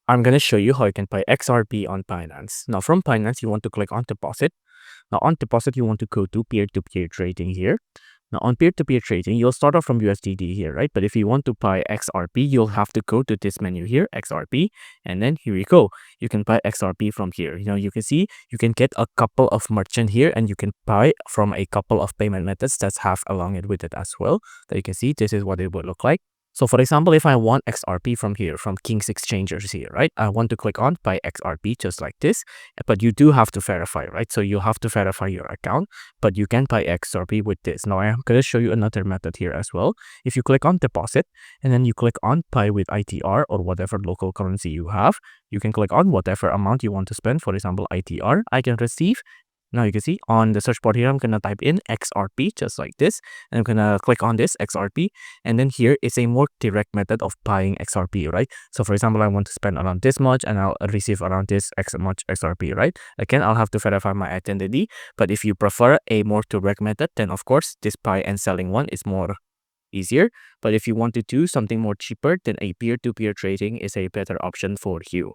I'm going to show you how you can buy XRP on Binance. Now from Binance, you want to click on deposit. Now on deposit, you want to go to peer-to-peer trading here. Now on peer-to-peer trading, you'll start off from USDT here, right? But if you want to buy XRP, you'll have to go to this menu here, XRP, and then here you go. You can buy XRP from here. You can see you can get a couple of merchant here, and you can buy from a couple of payment methods that's have along it with it as well. That you can see this is what it would look like. So for example, if I want XRP from here, from King's Exchangers here, right? I want to click on buy XRP just like this, but you do have to verify, right? So you have to verify your account, but you can buy XRP with this. Now I'm going to show you another method here as well. If you click on deposit and then you click on buy with ITR or whatever local currency you have, you can click on whatever amount you want to spend. For example, ITR, I can receive. Now you can see on the search bar here, I'm going to type in XRP just like this. And I'm going to click on this XRP. And then here is a more direct method of buying XRP, right? So for example, I want to spend around this much and I'll receive around this X much XRP, right? Again, I'll have to verify my identity. But if you prefer a more direct method, then of course, this buy and selling one is more easier. But if you want to do something more cheaper, then a peer-to-peer trading is a better option for you.